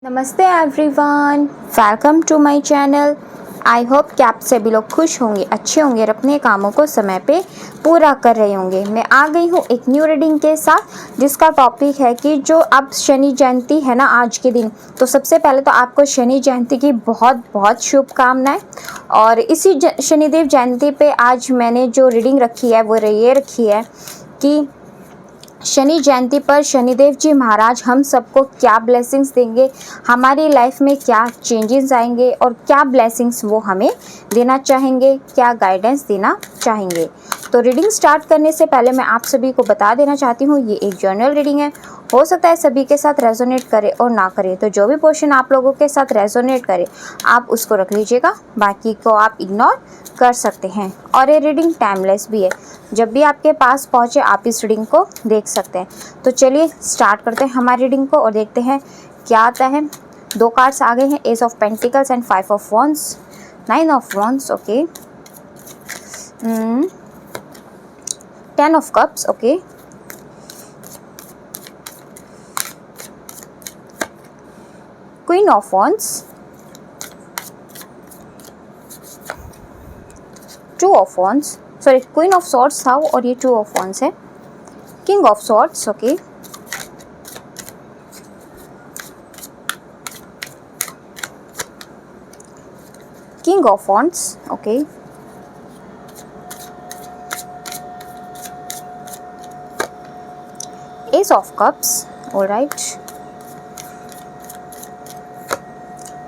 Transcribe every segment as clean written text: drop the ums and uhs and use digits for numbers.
नमस्ते everyone, welcome to my channel. I hope कि आप सभी लोग खुश होंगे, अच्छे होंगे और अपने कामों को समय पे पूरा कर रहे होंगे। मैं आ गई हूँ एक न्यू रीडिंग के साथ, जिसका टॉपिक है कि जो अब शनि जयंती है ना आज के दिन, तो सबसे पहले तो आपको शनि जयंती की बहुत बहुत शुभकामनाएं। और इसी शनिदेव जयंती पे आज मैंने जो रीडिंग रखी है वो ये रखी है कि शनि जयंती पर शनिदेव जी महाराज हम सबको क्या ब्लेसिंग्स देंगे, हमारी लाइफ में क्या चेंजेस आएंगे और क्या ब्लेसिंग्स वो हमें देना चाहेंगे, क्या गाइडेंस देना चाहेंगे। तो रीडिंग स्टार्ट करने से पहले मैं आप सभी को बता देना चाहती हूँ ये एक जर्नल रीडिंग है। हो सकता है सभी के साथ रेजोनेट करे और ना करे, तो जो भी पोर्शन आप लोगों के साथ रेजोनेट करे आप उसको रख लीजिएगा, बाकी को आप इग्नोर कर सकते हैं। और ये रीडिंग टाइमलेस भी है, जब भी आपके पास पहुंचे आप इस रीडिंग को देख सकते हैं। तो चलिए स्टार्ट करते हैं हमारी रीडिंग को और देखते हैं क्या आता है। दो कार्ड्स आ गए हैं, S of pentacles and 5 of wands, 9 of wands, okay, 10 of cups, okay, queen of wands, 2 of wands, sorry queen of swords था और ये 2 ऑफ वॉन्ड्स है, king of swords, okay, king of wands, okay, S of cups, alright,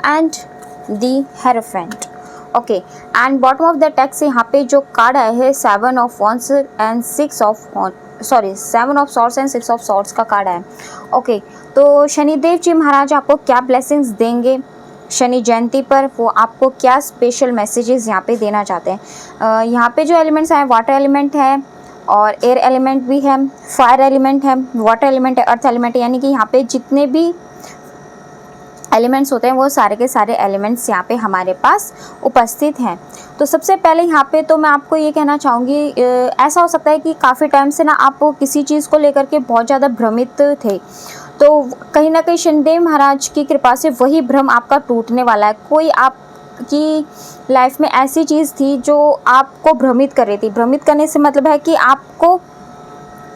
and the hierophant, okay. And bottom of the text यहाँ पे जो card आया है 7 of wands and 6 of sorry 7 of swords and 6 of swords का card है, okay. तो शनिदेव जी महाराज आपको क्या ब्लेसिंग्स देंगे शनि जयंती पर, वो आपको क्या स्पेशल मैसेजेस यहाँ पे देना चाहते हैं। यहाँ पे जो एलिमेंट्स हैं वाटर एलिमेंट है और एयर एलिमेंट भी है, फायर एलिमेंट है, वाटर एलिमेंट है, अर्थ एलिमेंट है, यानी कि यहाँ पे जितने भी एलिमेंट्स होते हैं वो सारे के सारे एलिमेंट्स यहाँ पे हमारे पास उपस्थित हैं। तो सबसे पहले यहाँ पे तो मैं आपको ये कहना चाहूँगी, ऐसा हो सकता है कि काफ़ी टाइम से ना आप किसी चीज़ को लेकर के बहुत ज़्यादा भ्रमित थे, तो कहीं ना कहीं शनिदेव महाराज की कृपा से वही भ्रम आपका टूटने वाला है। कोई आपकी लाइफ में ऐसी चीज़ थी जो आपको भ्रमित कर रही थी, भ्रमित करने से मतलब है कि आपको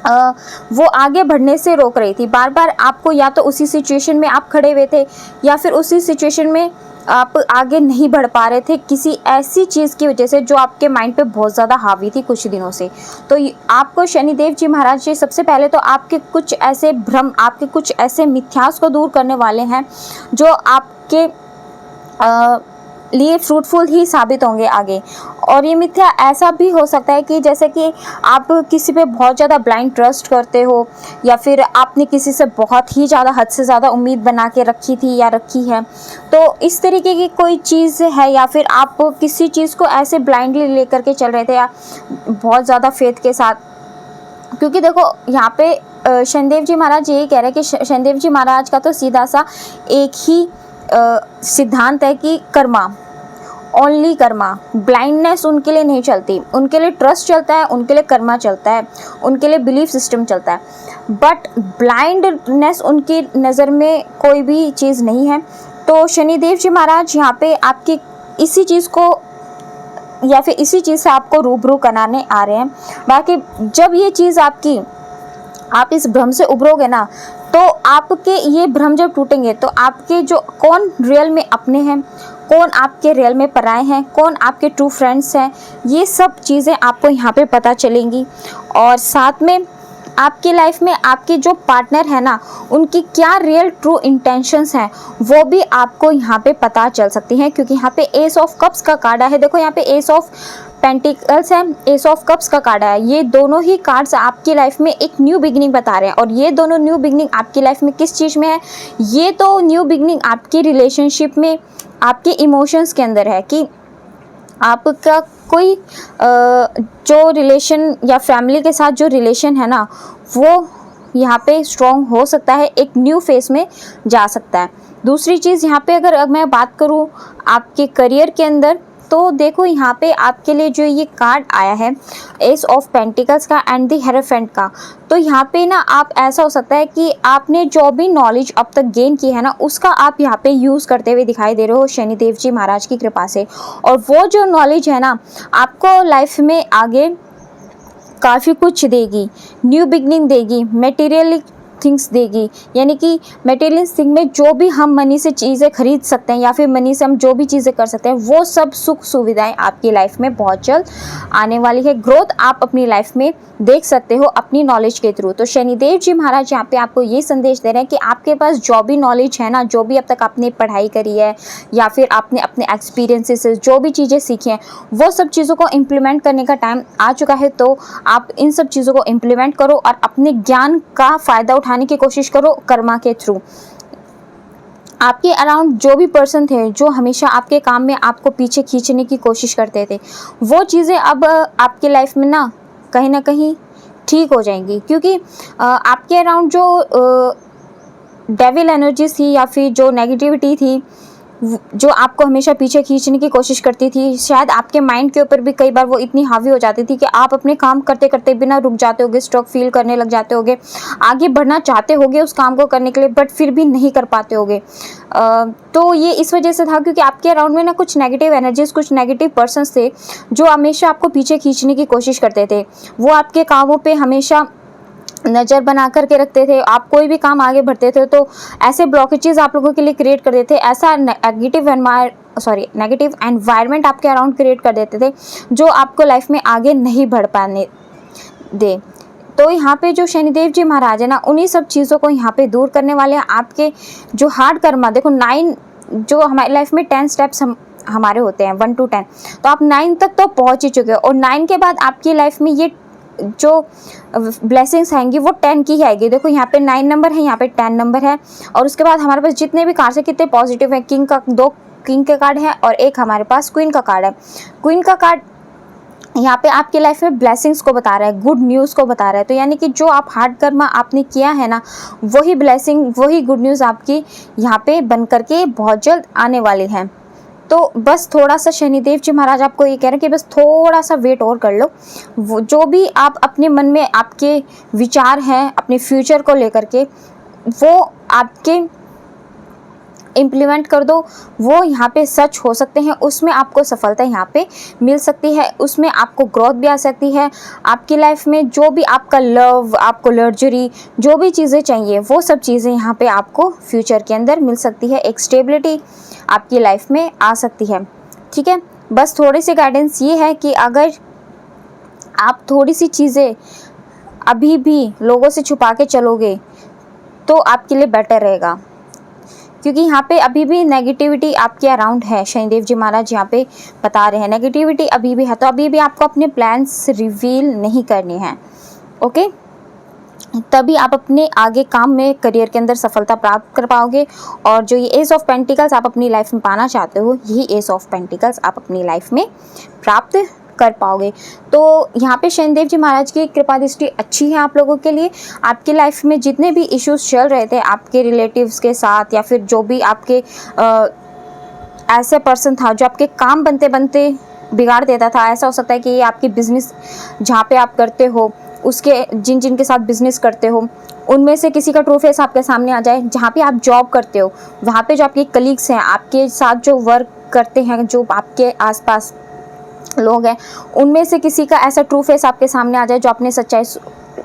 वो आगे बढ़ने से रोक रही थी। बार बार आपको या तो उसी सिचुएशन में आप खड़े हुए थे या फिर उसी सिचुएशन में आप आगे नहीं बढ़ पा रहे थे किसी ऐसी चीज़ की वजह से जो आपके माइंड पे बहुत ज़्यादा हावी थी कुछ दिनों से। तो आपको शनिदेव जी महाराज जी सबसे पहले तो आपके कुछ ऐसे भ्रम, आपके कुछ ऐसे मिथ्यास को दूर करने वाले हैं जो आपके लिए फ्रूटफुल ही साबित होंगे आगे। और ये मिथ्या ऐसा भी हो सकता है कि जैसे कि आप किसी पे बहुत ज़्यादा ब्लाइंड ट्रस्ट करते हो या फिर आपने किसी से बहुत ही ज़्यादा हद से ज़्यादा उम्मीद बना के रखी थी या रखी है, तो इस तरीके की कोई चीज़ है या फिर आप किसी चीज़ को ऐसे ब्लाइंडली लेकर के चल रहे थे या बहुत ज़्यादा फेथ के साथ। क्योंकि देखो यहाँ पे शनिदेव जी महाराज यही कह रहे हैं कि शनिदेव जी महाराज का तो सीधा सा एक ही सिद्धांत है कि कर्मा, ओनली कर्मा। ब्लाइंडनेस उनके लिए नहीं चलती, उनके लिए ट्रस्ट चलता है, उनके लिए कर्मा चलता है, उनके लिए बिलीफ सिस्टम चलता है। बट ब्लाइंडनेस उनकी नज़र में कोई भी चीज़ नहीं है। तो शनिदेव जी महाराज यहाँ पे आपकी इसी चीज़ को या फिर इसी चीज़ से आपको रूबरू कराने आ रहे हैं। बाकी जब ये चीज़ आप इस भ्रम से उभरोगे ना, तो आपके ये भ्रम जब टूटेंगे तो आपके जो कौन रियल में अपने हैं, कौन आपके रियल में पराए हैं, कौन आपके ट्रू फ्रेंड्स हैं, ये सब चीज़ें आपको यहाँ पे पता चलेंगी। और साथ में आपकी लाइफ में आपके जो पार्टनर है ना, उनकी क्या रियल ट्रू इंटेंशंस हैं वो भी आपको यहाँ पे पता चल सकती हैं। क्योंकि यहाँ पे एस ऑफ कप्स का कार्ड है, देखो यहाँ पे एस ऑफ पेंटिकल्स है, एस ऑफ कप्स का कार्ड है। ये दोनों ही कार्ड्स आपकी लाइफ में एक न्यू बिगिनिंग बता रहे हैं। और ये दोनों न्यू बिगिनिंग आपकी लाइफ में किस चीज़ में है, ये तो न्यू बिगिनिंग आपकी रिलेशनशिप में, आपके इमोशंस के अंदर है कि आपका कोई जो रिलेशन या फैमिली के साथ जो रिलेशन है ना, वो यहाँ पे स्ट्रॉन्ग हो सकता है, एक न्यू फेस में जा सकता है। दूसरी चीज़ यहाँ पे अगर मैं बात करूँ आपके करियर के अंदर, तो देखो यहाँ पे आपके लिए जो ये कार्ड आया है एस ऑफ पेंटिकल्स का एंड द हेरोफेंट का, तो यहाँ पे ना आप ऐसा हो सकता है कि आपने जो भी नॉलेज अब तक गेन की है ना उसका आप यहाँ पे यूज़ करते हुए दिखाई दे रहे हो शनिदेव जी महाराज की कृपा से। और वो जो नॉलेज है ना आपको लाइफ में आगे काफ़ी कुछ देगी, न्यू बिगनिंग देगी, मटेरियल थिंग्स देगी। यानी कि मटेरियल थिंग में जो भी हम मनी से चीज़ें खरीद सकते हैं या फिर मनी से हम जो भी चीज़ें कर सकते हैं वो सब सुख सुविधाएं आपकी लाइफ में बहुत जल्द आने वाली है। ग्रोथ आप अपनी लाइफ में देख सकते हो अपनी नॉलेज के थ्रू। तो शनिदेव जी महाराज यहाँ पे आपको ये संदेश दे रहे हैं कि आपके पास जो भी नॉलेज है ना, जो भी अब तक आपने पढ़ाई करी है या फिर आपने अपने एक्सपीरियंसेस से जो भी चीज़ें सीखी हैं वो सब चीज़ों को इम्प्लीमेंट करने का टाइम आ चुका है। तो आप इन सब चीज़ों को इम्प्लीमेंट करो और अपने ज्ञान का फ़ायदा उठाने की कोशिश करो कर्मा के थ्रू। आपके अराउंड जो भी पर्सन थे जो हमेशा आपके काम में आपको पीछे खींचने की कोशिश करते थे वो चीज़ें अब आपके लाइफ में ना कहीं ठीक हो जाएंगी, क्योंकि आपके अराउंड जो डेविल एनर्जीज थी या फिर जो नेगेटिविटी थी जो आपको हमेशा पीछे खींचने की कोशिश करती थी, शायद आपके माइंड के ऊपर भी कई बार वो इतनी हावी हो जाती थी कि आप अपने काम करते करते बिना रुक जाते होगे, स्ट्रक फील करने लग जाते होगे, आगे बढ़ना चाहते होगे उस काम को करने के लिए बट फिर भी नहीं कर पाते होगे। तो ये इस वजह से था क्योंकि आपके अराउंड में ना कुछ नेगेटिव एनर्जीज, कुछ नेगेटिव पर्सन्स थे जो हमेशा आपको पीछे खींचने की कोशिश करते थे। वो आपके कामों पर हमेशा नज़र बना करके रखते थे। आप कोई भी काम आगे बढ़ते थे तो ऐसे ब्लॉकेजेस आप लोगों के लिए क्रिएट कर देते थे, ऐसा नेगेटिव एनवायरनमेंट आपके अराउंड क्रिएट कर देते थे जो आपको लाइफ में आगे नहीं बढ़ पाने दे। तो यहाँ पे जो शनिदेव जी महाराज है ना उन्हीं सब चीज़ों को यहाँ पे दूर करने वाले हैं। आपके जो हार्ड कर्मा, देखो 9 जो हमारी लाइफ में 10 स्टेप्स हमारे होते हैं 1 to 10, तो आप 9 तक तो पहुँच ही चुके हो और 9 के बाद आपकी लाइफ में ये जो ब्लेसिंग्स आएंगी वो 10 की ही आएगी। देखो यहाँ पे 9 नंबर है, यहाँ पे 10 नंबर है और उसके बाद हमारे पास जितने भी कार्ड है कितने पॉजिटिव है। दो किंग के कार्ड है और एक हमारे पास क्वीन का कार्ड है। क्वीन का कार्ड यहाँ पे आपकी लाइफ में ब्लेसिंग्स को बता रहा है, गुड न्यूज़ को बता रहा है। तो यानी कि जो आप हार्ड कर्मा आपने किया है ना वही ब्लेसिंग, वही गुड न्यूज़ आपकी यहाँ पे बन करके बहुत जल्द आने वाली है। तो बस थोड़ा सा शनिदेव जी महाराज आपको ये कह रहे हैं कि बस थोड़ा सा वेट और कर लो। वो जो भी आप अपने मन में आपके विचार हैं अपने फ्यूचर को लेकर के वो आपके इम्प्लीमेंट कर दो, वो यहाँ पे सच हो सकते हैं, उसमें आपको सफलता यहाँ पे मिल सकती है, उसमें आपको ग्रोथ भी आ सकती है। आपकी लाइफ में जो भी आपका लव, आपको लग्जरी, जो भी चीज़ें चाहिए वो सब चीज़ें यहाँ पे आपको फ्यूचर के अंदर मिल सकती है। एक स्टेबिलिटी आपकी लाइफ में आ सकती है। ठीक है, बस थोड़ी सी गाइडेंस ये है कि अगर आप थोड़ी सी चीज़ें अभी भी लोगों से छुपा के चलोगे तो आपके लिए बेटर रहेगा, क्योंकि यहाँ पे अभी भी नेगेटिविटी आपके अराउंड है। शनिदेव जी महाराज यहाँ पे बता रहे हैं नेगेटिविटी अभी भी है, तो अभी भी आपको अपने प्लान्स रिवील नहीं करने हैं। ओके, तभी आप अपने आगे काम में, करियर के अंदर सफलता प्राप्त कर पाओगे। और जो ये एस ऑफ पेंटिकल्स आप अपनी लाइफ में पाना चाहते हो, यही एस ऑफ पेंटिकल्स आप अपनी लाइफ में प्राप्त कर पाओगे। तो यहाँ पे शनिदेव जी महाराज की कृपा दृष्टि अच्छी है आप लोगों के लिए। आपकी लाइफ में जितने भी इश्यूज चल रहे थे आपके रिलेटिव्स के साथ या फिर जो भी आपके ऐसे पर्सन था जो आपके काम बनते बनते बिगाड़ देता था, ऐसा हो सकता है कि ये आपकी बिजनेस जहाँ पे आप करते हो उसके जिन के साथ बिजनेस करते हो उनमें से किसी का ट्रू फेस आपके सामने आ जाए। जहाँ पे आप जॉब करते हो वहाँ पे जो आपके कलीग्स हैं, आपके साथ जो वर्क करते हैं, जो आपके आसपास लोग हैं, उनमें से किसी का ऐसा ट्रू फेस आपके सामने आ जाए जो आपने सच्चाई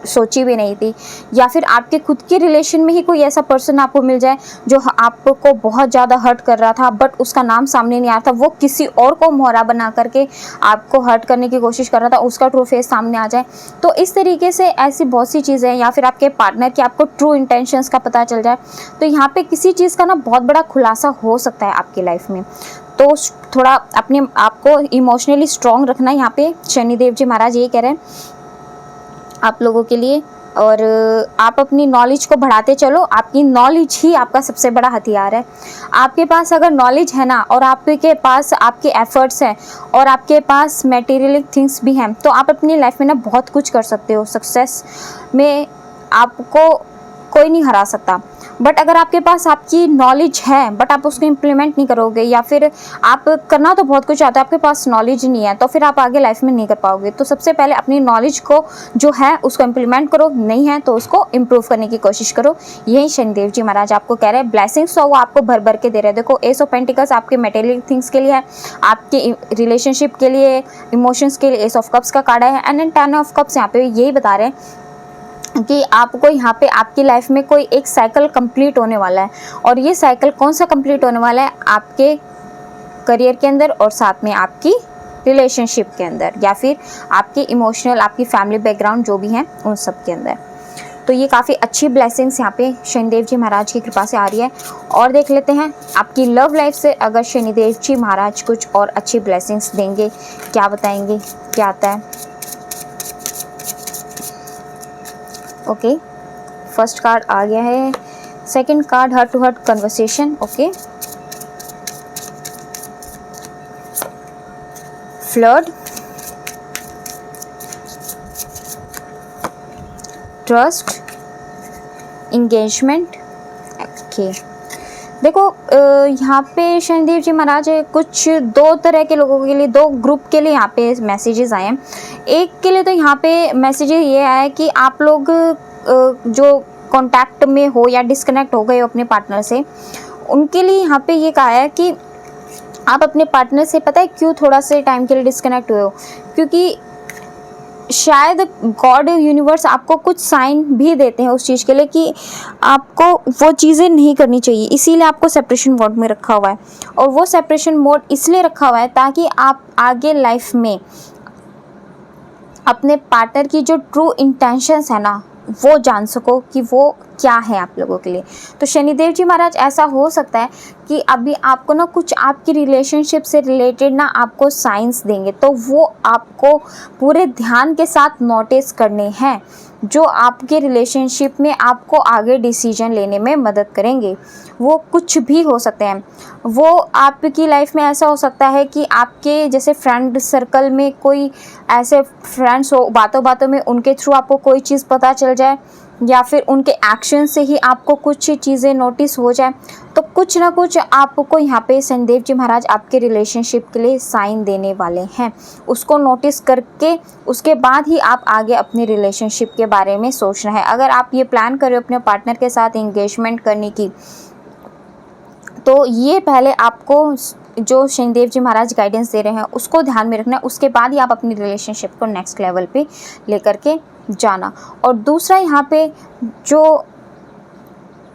सोची भी नहीं थी, या फिर आपके खुद के रिलेशन में ही कोई ऐसा पर्सन आपको मिल जाए जो आपको बहुत ज़्यादा हर्ट कर रहा था बट उसका नाम सामने नहीं आया था, वो किसी और को मोहरा बना करके आपको हर्ट करने की कोशिश कर रहा था, उसका ट्रू फेस सामने आ जाए। तो इस तरीके से ऐसी बहुत सी चीज़ें, या फिर आपके पार्टनर की आपको ट्रू इंटेंशंस का पता चल जाए, तो यहाँ पे किसी चीज़ का ना बहुत बड़ा खुलासा हो सकता है आपकी लाइफ में। तो थोड़ा अपने आप को इमोशनली स्ट्रॉन्ग रखना, यहाँ पे शनिदेव जी महाराज ये कह रहे हैं आप लोगों के लिए। और आप अपनी नॉलेज को बढ़ाते चलो, आपकी नॉलेज ही आपका सबसे बड़ा हथियार है। आपके पास अगर नॉलेज है ना और आपके पास आपके एफर्ट्स हैं और आपके पास मटेरियल थिंग्स भी हैं, तो आप अपनी लाइफ में ना बहुत कुछ कर सकते हो। सक्सेस में आपको कोई नहीं हरा सकता। बट अगर आपके पास आपकी नॉलेज है बट आप उसको इम्प्लीमेंट नहीं करोगे, या फिर आप करना तो बहुत कुछ आता है, आपके पास नॉलेज नहीं है, तो फिर आप आगे लाइफ में नहीं कर पाओगे। तो सबसे पहले अपनी नॉलेज को जो है उसको इम्प्लीमेंट करो, नहीं है तो उसको इम्प्रूव करने की कोशिश करो। यही शनिदेव जी महाराज आपको कह रहे हैं। ब्लेसिंग्स तो वो आपको भर भर के दे रहे हैं। देखो, एस ऑफ पेंटिकल्स आपके मटेरियल थिंग्स के लिए है, आपके रिलेशनशिप के लिए, इमोशंस के लिए एस ऑफ कप्स का कार्ड है, एंड 10 ऑफ कप्स यहाँ पे यही बता रहे हैं कि आपको यहाँ पे आपकी लाइफ में कोई एक साइकिल कंप्लीट होने वाला है। और ये साइकिल कौन सा कंप्लीट होने वाला है? आपके करियर के अंदर और साथ में आपकी रिलेशनशिप के अंदर, या फिर आपकी इमोशनल, आपकी फैमिली बैकग्राउंड जो भी हैं उन सब के अंदर। तो ये काफ़ी अच्छी ब्लेसिंग्स यहाँ पे शनिदेव जी महाराज की कृपा से आ रही है। और देख लेते हैं आपकी लव लाइफ से अगर शनिदेव जी महाराज कुछ और अच्छी ब्लेसिंग्स देंगे, क्या बताएंगे, क्या आता है। ओके, फर्स्ट कार्ड आ गया है। Second card heart to heart conversation. Okay, flirt, trust, engagement. Okay, देखो यहाँ पे शनिदेव जी महाराज कुछ दो तरह के लोगों के लिए, दो ग्रुप के लिए यहाँ पे मैसेजेस आए हैं। एक के लिए तो यहाँ पे मैसेजेस ये आया है कि आप लोग जो कांटेक्ट में हो या डिस्कनेक्ट हो गए हो अपने पार्टनर से, उनके लिए यहाँ पे ये कहा है कि आप अपने पार्टनर से पता है क्यों थोड़ा से टाइम के लिए डिस्कनेक्ट हुए हो, क्योंकि शायद गॉड यूनिवर्स आपको कुछ साइन भी देते हैं उस चीज़ के लिए कि आपको वो चीज़ें नहीं करनी चाहिए, इसीलिए आपको सेपरेशन मोड में रखा हुआ है। और वो सेपरेशन मोड इसलिए रखा हुआ है ताकि आप आगे लाइफ में अपने पार्टनर की जो ट्रू इंटेंशंस है ना वो जान सको कि वो क्या है आप लोगों के लिए। तो शनिदेव जी महाराज ऐसा हो सकता है कि अभी आपको ना कुछ आपकी रिलेशनशिप से रिलेटेड ना आपको साइंस देंगे, तो वो आपको पूरे ध्यान के साथ नोटिस करने हैं, जो आपके रिलेशनशिप में आपको आगे डिसीजन लेने में मदद करेंगे। वो कुछ भी हो सकते हैं। वो आपकी लाइफ में ऐसा हो सकता है कि आपके जैसे फ्रेंड सर्कल में कोई ऐसे फ्रेंड्स हो, बातों बातों में उनके थ्रू आपको कोई चीज़ पता चल जाए, या फिर उनके एक्शन से ही आपको कुछ चीज़ें नोटिस हो जाए। तो कुछ ना कुछ आपको यहाँ पे शनिदेव जी महाराज आपके रिलेशनशिप के लिए साइन देने वाले हैं। उसको नोटिस करके उसके बाद ही आप आगे अपनी रिलेशनशिप के बारे में सोचना है। अगर आप ये प्लान कर रहे हो अपने पार्टनर के साथ एंगेजमेंट करने की, तो ये पहले आपको जो शनिदेव जी महाराज गाइडेंस दे रहे हैं उसको ध्यान में रखना है। उसके बाद ही आप अपनी रिलेशनशिप को नेक्स्ट लेवल पे लेकर के जाना। और दूसरा, यहाँ पे जो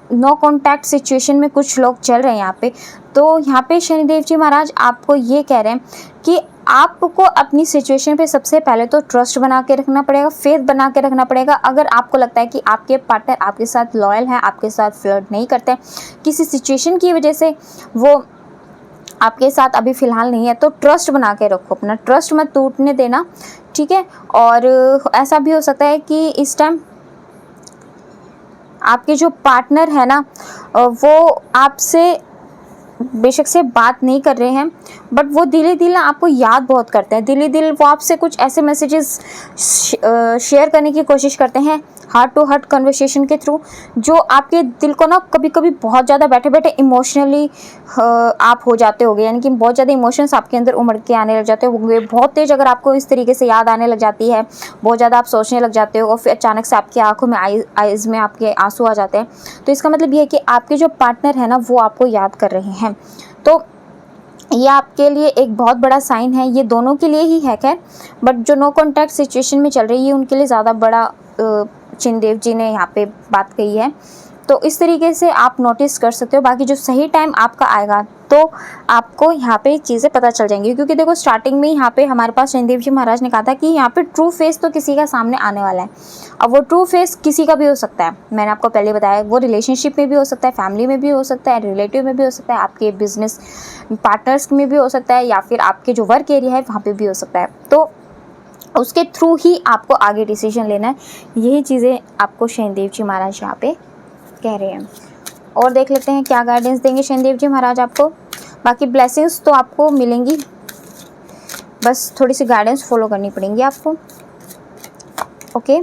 नो कॉन्टैक्ट सिचुएशन में कुछ लोग चल रहे हैं यहाँ पे, तो यहाँ पे शनिदेव जी महाराज आपको ये कह रहे हैं कि आपको अपनी सिचुएशन पे सबसे पहले तो ट्रस्ट बना के रखना पड़ेगा, फेथ बना के रखना पड़ेगा। अगर आपको लगता है कि आपके पार्टनर आपके साथ लॉयल है, आपके साथ फ्लर्ट नहीं करते, किसी सिचुएशन की वजह से वो आपके साथ अभी फ़िलहाल नहीं है, तो ट्रस्ट बना के रखो, अपना ट्रस्ट मत टूटने देना, ठीक है। और ऐसा भी हो सकता है कि इस टाइम आपके जो पार्टनर है ना वो आपसे बेशक से बात नहीं कर रहे हैं, बट वो दिले दिल आपको याद बहुत करते हैं। दिले दिल वो आपसे कुछ ऐसे मैसेजेस शेयर करने की कोशिश करते हैं हार्ट टू हार्ट कन्वर्सेशन के थ्रू, जो आपके दिल को ना कभी कभी बहुत ज़्यादा बैठे बैठे इमोशनली आप हो जाते होगे, यानी कि बहुत ज़्यादा इमोशंस आपके अंदर उमड़ के आने लग जाते होंगे बहुत तेज़। अगर आपको इस तरीके से याद आने लग जाती है, बहुत ज़्यादा आप सोचने लग जाते हो और फिर अचानक से आपकी आंखों में आइज़ में आपके आंसू आ जाते हैं, तो इसका मतलब ये है कि आपके जो पार्टनर है ना वो आपको याद कर रहे हैं। तो ये आपके लिए एक बहुत बड़ा साइन है, ये दोनों के लिए ही है खैर, बट जो नो कॉन्टैक्ट सिचुएशन में चल रही है उनके लिए ज़्यादा बड़ा शनिदेव जी ने यहाँ पे बात कही है। तो इस तरीके से आप नोटिस कर सकते हो। बाकी जो सही टाइम आपका आएगा तो आपको यहाँ पे चीज़ें पता चल जाएंगी, क्योंकि देखो स्टार्टिंग में यहाँ पे हमारे पास शनिदेव जी महाराज ने कहा था कि यहाँ पे ट्रू फेस तो किसी का सामने आने वाला है। अब वो ट्रू फेस किसी का भी हो सकता है, मैंने आपको पहले बताया, वो रिलेशनशिप में भी हो सकता है, फैमिली में भी हो सकता है, रिलेटिव में भी हो सकता है, आपके बिजनेस पार्टनर्स में भी हो सकता है, या फिर आपके जो वर्क एरिया है वहाँ पर भी हो सकता है। तो उसके थ्रू ही आपको आगे डिसीजन लेना है। यही चीज़ें आपको शनिदेव जी महाराज यहाँ पे कह रहे हैं। और देख लेते हैं क्या गाइडेंस देंगे शनिदेव जी महाराज आपको। बाकी ब्लेसिंग्स तो आपको मिलेंगी, बस थोड़ी सी गाइडेंस फॉलो करनी पड़ेंगी आपको। Okay,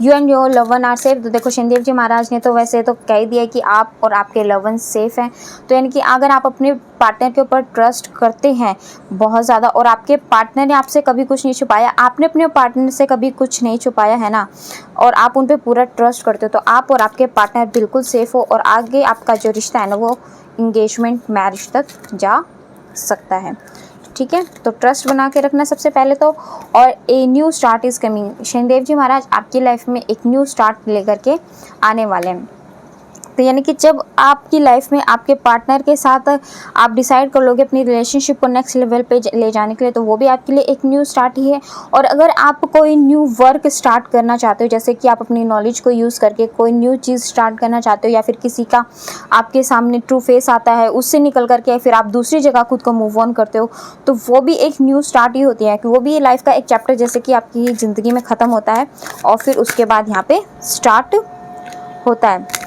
you and your love one are safe. तो देखो शनिदेव जी महाराज ने तो वैसे तो कह दिया कि आप और आपके लव वन सेफ हैं। तो यानी कि अगर आप अपने पार्टनर के ऊपर ट्रस्ट करते हैं बहुत ज़्यादा, और आपके पार्टनर ने आपसे कभी कुछ नहीं छुपाया, आपने अपने पार्टनर से कभी कुछ नहीं छुपाया है ना, और आप उन पर पूरा ट्रस्ट करते हो, तो आप और आपके पार्टनर बिल्कुल सेफ हो, और आगे आपका जो रिश्ता है ना वो इंगेजमेंट मैरिज तक जा सकता है। ठीक है, तो ट्रस्ट बना के रखना सबसे पहले तो। और a new start is coming. Shanidev ji Maharaj आपकी लाइफ में एक न्यू स्टार्ट लेकर के आने वाले हैं। तो यानी कि जब आपकी लाइफ में आपके पार्टनर के साथ आप डिसाइड कर लोगे अपनी रिलेशनशिप को नेक्स्ट लेवल पे ले जाने के लिए, तो वो भी आपके लिए एक न्यू स्टार्ट ही है। और अगर आप कोई न्यू वर्क स्टार्ट करना चाहते हो, जैसे कि आप अपनी नॉलेज को यूज़ करके कोई न्यू चीज़ स्टार्ट करना चाहते हो, या फिर किसी का आपके सामने ट्रू फेस आता है उससे निकल करके फिर आप दूसरी जगह खुद को मूव ऑन करते हो, तो वो भी एक न्यू स्टार्ट ही होती है, कि वो भी लाइफ का एक चैप्टर जैसे कि आपकी ज़िंदगी में ख़त्म होता है और फिर उसके बाद यहाँ पे स्टार्ट होता है।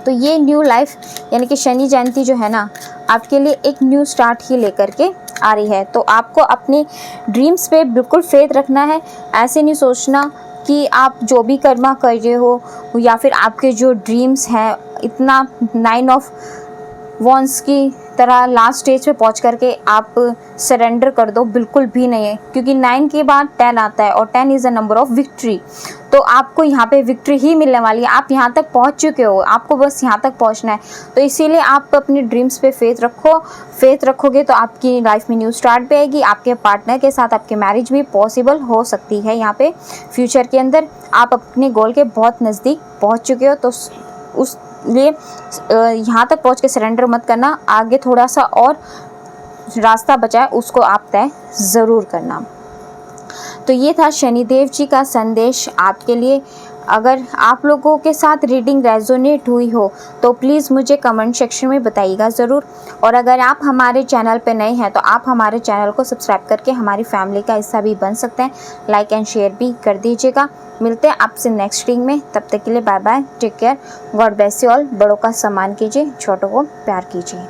तो ये न्यू लाइफ यानी कि शनि जयंती जो है ना आपके लिए एक न्यू स्टार्ट ही लेकर के आ रही है। तो आपको अपने ड्रीम्स पे बिल्कुल फेथ रखना है। ऐसे नहीं सोचना कि आप जो भी कर्मा कर रहे हो या फिर आपके जो ड्रीम्स हैं इतना 9 ऑफ वॉन्स की तरह लास्ट स्टेज पे पहुंच करके आप सरेंडर कर दो, बिल्कुल भी नहीं है, क्योंकि 9 के बाद 10 आता है और 10 is the number of victory. तो आपको यहाँ पे विक्ट्री ही मिलने वाली है। आप यहाँ तक पहुँच चुके हो, आपको बस यहाँ तक पहुँचना है। तो इसीलिए आप अपने ड्रीम्स पे फेथ रखो। फेथ रखोगे तो आपकी लाइफ में न्यू स्टार्ट भी आएगी, आपके पार्टनर के साथ आपकी मैरिज भी पॉसिबल हो सकती है। यहाँ पे फ्यूचर के अंदर आप अपने गोल के बहुत नज़दीक पहुँच चुके हो, तो उस लिए यहाँ तक पहुँच के सरेंडर मत करना। आगे थोड़ा सा और रास्ता बचा है, उसको आप तय ज़रूर करना। तो ये था शनिदेव जी का संदेश आपके लिए। अगर आप लोगों के साथ रीडिंग रेजोनेट हुई हो तो प्लीज़ मुझे कमेंट सेक्शन में बताइएगा ज़रूर। और अगर आप हमारे चैनल पे नए हैं तो आप हमारे चैनल को सब्सक्राइब करके हमारी फैमिली का हिस्सा भी बन सकते हैं। लाइक एंड शेयर भी कर दीजिएगा। मिलते हैं आपसे नेक्स्ट रीडिंग में, तब तक के लिए bye bye, take care, god bless you all. बड़ों का सम्मान कीजिए, छोटों को प्यार कीजिए।